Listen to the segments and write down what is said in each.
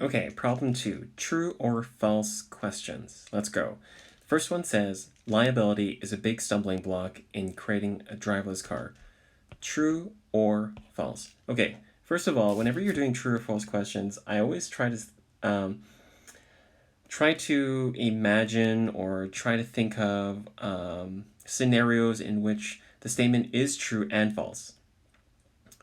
Okay, problem 2, true or false questions. Let's go. First one says, liability is a big stumbling block in creating a driverless car. True or false? Okay, first of all, whenever you're doing true or false questions, I always try to imagine or try to think of scenarios in which the statement is true and false,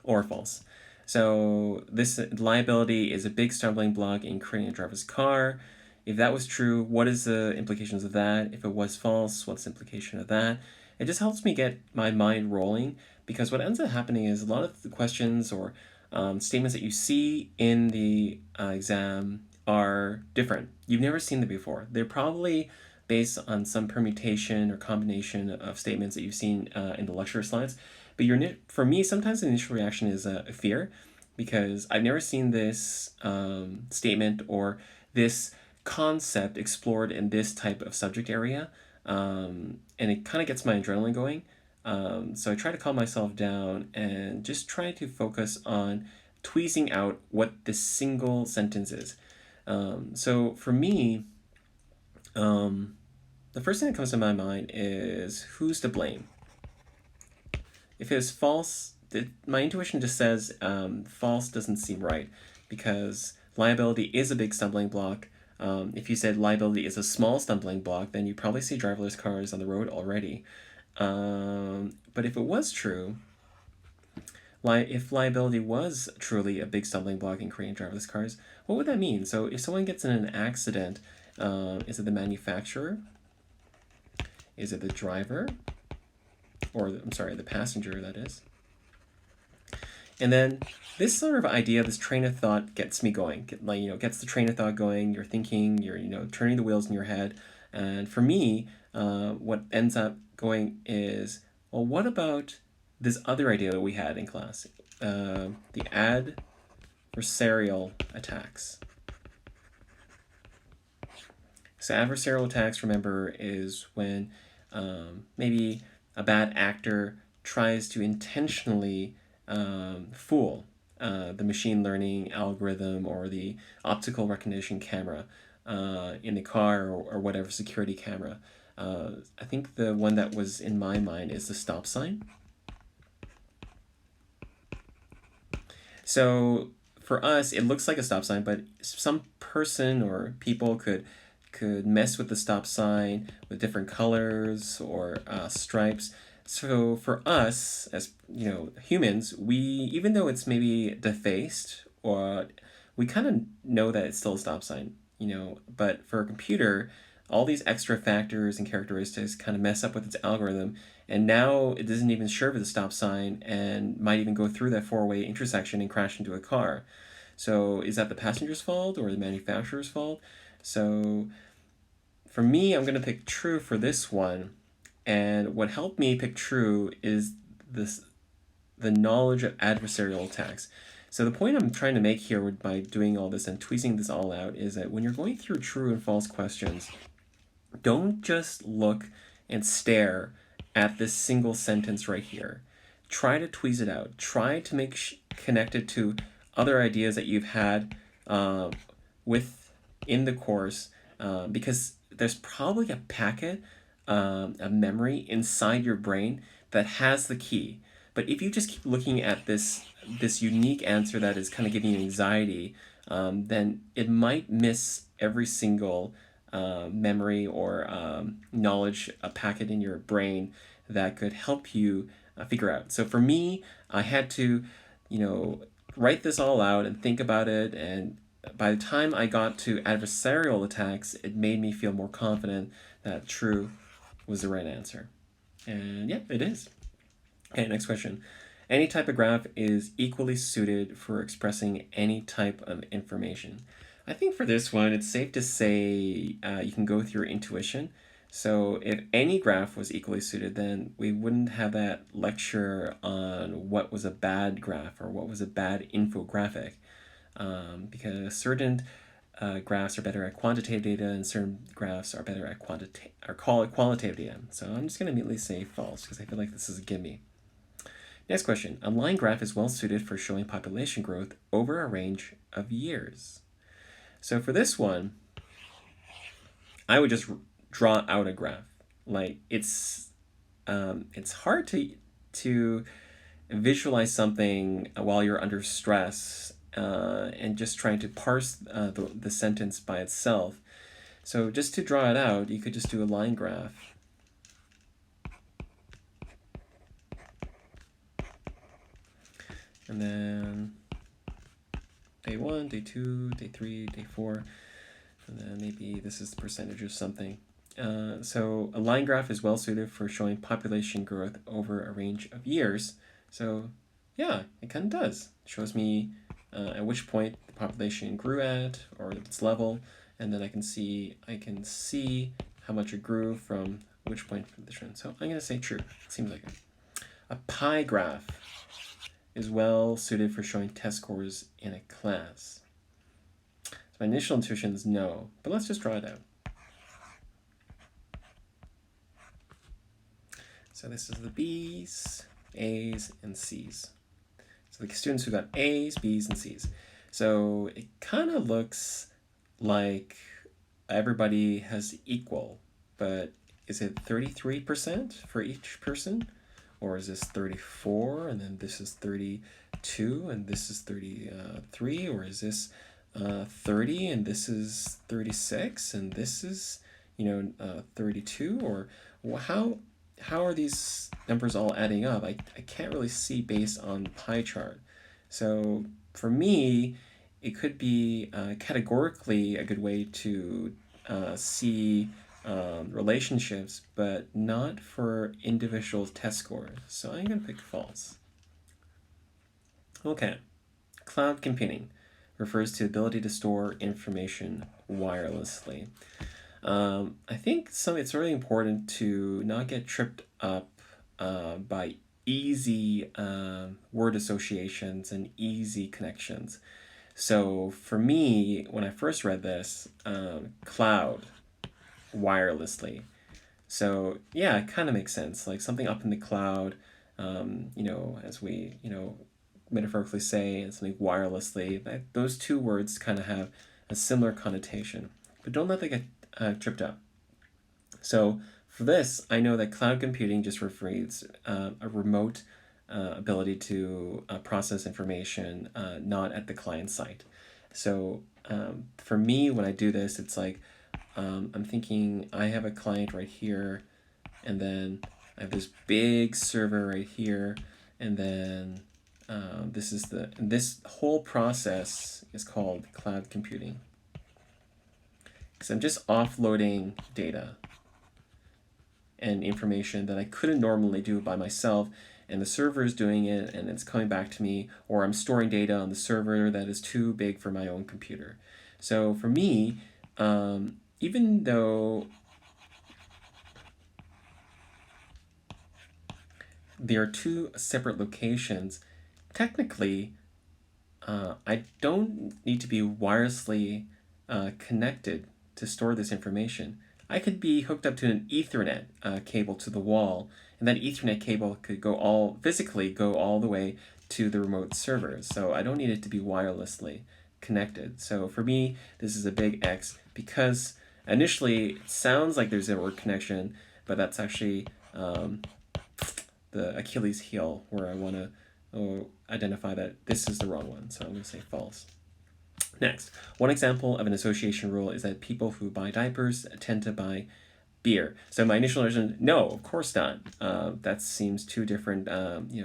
or false. So this liability is a big stumbling block in creating a driverless car. If that was true, what is the implications of that? If it was false, what's the implication of that? It just helps me get my mind rolling, because what ends up happening is a lot of the questions or statements that you see in the exam are different. You've never seen them before. They're probably based on some permutation or combination of statements that you've seen in the lecture slides. But for me, sometimes the initial reaction is a fear, because I've never seen this statement or this concept explored in this type of subject area, and it kind of gets my adrenaline going. So I try to calm myself down and just try to focus on tweezing out what this single sentence is. So for me, the first thing that comes to my mind is, who's to blame? If it's false, my intuition just says false doesn't seem right, because liability is a big stumbling block. If you said liability is a small stumbling block, then you probably see driverless cars on the road already. But if it was true, if liability was truly a big stumbling block in creating driverless cars, what would that mean? So if someone gets in an accident, is it the manufacturer? Is it the driver? Or, I'm sorry, the passenger, that is. And then this sort of idea, this train of thought gets me going. Gets the train of thought going. You're thinking, you're turning the wheels in your head. And for me, what ends up going is, well, what about this other idea that we had in class, the adversarial attacks. So adversarial attacks, remember, is when maybe a bad actor tries to intentionally fool the machine learning algorithm or the optical recognition camera in the car, or whatever security camera. I think the one that was in my mind is the stop sign. So for us, it looks like a stop sign, but some person or people could mess with the stop sign with different colors or stripes. So for us, as humans, we, even though it's maybe defaced, or we kind of know that it's still a stop sign, but for a computer, all these extra factors and characteristics kind of mess up with its algorithm, and now it doesn't even serve as a stop sign and might even go through that four-way intersection and crash into a car. So is that the passenger's fault or the manufacturer's fault? So for me, I'm going to pick true for this one. And what helped me pick true is the knowledge of adversarial attacks. So the point I'm trying to make here by doing all this and tweezing this all out is that when you're going through true and false questions, don't just look and stare at this single sentence right here. Try to tweeze it out. Try to make connect it to other ideas that you've had in the course, because there's probably a packet, a memory inside your brain that has the key. But if you just keep looking at this unique answer that is kind of giving you anxiety, then it might miss every single memory or knowledge, a packet in your brain that could help you figure out. So for me, I had to, write this all out and think about it, and by the time I got to adversarial attacks, it made me feel more confident that true was the right answer. And yeah, it is. Okay, next question. Any type of graph is equally suited for expressing any type of information. I think for this one, it's safe to say you can go with your intuition. So if any graph was equally suited, then we wouldn't have that lecture on what was a bad graph or what was a bad infographic, because certain graphs are better at quantitative data and certain graphs are better at qualitative data. So I'm just going to immediately say false, because I feel like this is a gimme. Next question. A line graph is well suited for showing population growth over a range of years. So for this one, I would just draw out a graph. Like it's hard to visualize something while you're under stress and just trying to parse the sentence by itself. So just to draw it out, you could just do a line graph. And then day 1, day 2, day 3, day 4, and then maybe this is the percentage of something. So a line graph is well suited for showing population growth over a range of years. So yeah, it kind of does. It shows me at which point the population grew at, or its level, and then I can see how much it grew from which point from the trend. So I'm going to say true. It seems like it. A pie graph is well suited for showing test scores in a class. So my initial intuition is no, but let's just draw it out. So this is the B's, A's, and C's. So the students who got A's, B's, and C's. So it kind of looks like everybody has equal, but is it 33% for each person? Or is this 34, and then this is 32, and this is 33, or is this 30, and this is 36, and this is 32, or how are these numbers all adding up? I can't really see based on the pie chart. So for me, it could be categorically a good way to see relationships, but not for individual test scores. So I'm going to pick false. Okay. Cloud computing refers to the ability to store information wirelessly. I think it's really important to not get tripped up by easy word associations and easy connections. So for me, when I first read this, cloud, wirelessly. So yeah, it kind of makes sense. Like something up in the cloud, as we, metaphorically say, and something wirelessly. Those two words kind of have a similar connotation. But don't let that get tripped up. So for this, I know that cloud computing just refers a remote ability to process information not at the client site. So for me, when I do this, it's like I'm thinking I have a client right here, and then I have this big server right here, and then this whole process is called cloud computing. Because I'm just offloading data and information that I couldn't normally do by myself, and the server is doing it, and it's coming back to me, or I'm storing data on the server that is too big for my own computer. So for me, even though there are two separate locations, technically, I don't need to be wirelessly connected to store this information. I could be hooked up to an Ethernet cable to the wall, and that Ethernet cable could physically go all the way to the remote server. So I don't need it to be wirelessly connected. So for me, this is a big X, because initially it sounds like there's a word connection, but that's actually the Achilles heel, where I want to identify that this is the wrong one. So I'm going to say false. Next, one example of an association rule is that people who buy diapers tend to buy beer. So my initial version, no, of course not. That seems two different,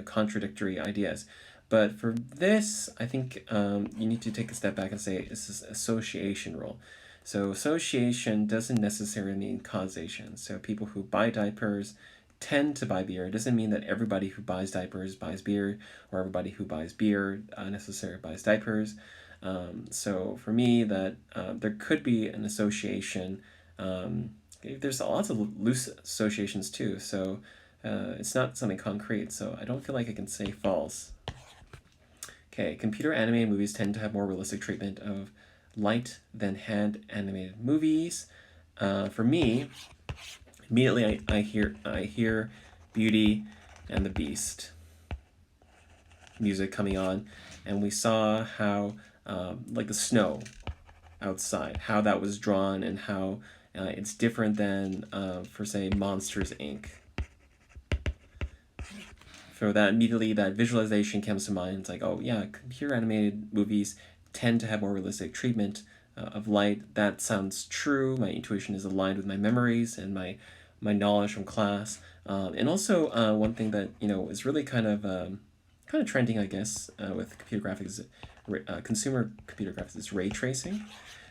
contradictory ideas. But for this, I think you need to take a step back and say this is association rule. So association doesn't necessarily mean causation. So people who buy diapers tend to buy beer. It doesn't mean that everybody who buys diapers buys beer, or everybody who buys beer necessarily buys diapers. So for me, that there could be an association. There's lots of loose associations too, so it's not something concrete. So I don't feel like I can say false. Okay, computer animated movies tend to have more realistic treatment of light than hand animated movies. For me, immediately I hear Beauty and the Beast music coming on, and we saw how like the snow outside, how that was drawn, and how it's different than, for say, Monsters Inc. So that immediately, that visualization comes to mind. It's like, oh yeah, computer animated movies tend to have more realistic treatment of light. That sounds true. My intuition is aligned with my memories and my knowledge from class. And also, one thing that is really kind of trending, I guess, with computer graphics, consumer computer graphics, is ray tracing.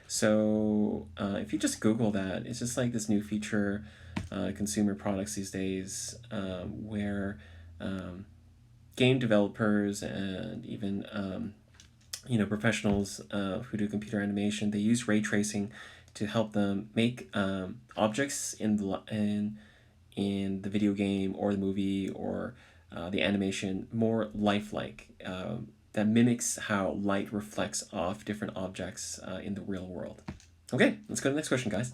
So if you just Google that, it's just like this new feature, consumer products these days, where game developers and even professionals who do computer animation, they use ray tracing to help them make objects in the video game or the movie or the animation more lifelike. That mimics how light reflects off different objects in the real world. Okay, let's go to the next question, guys.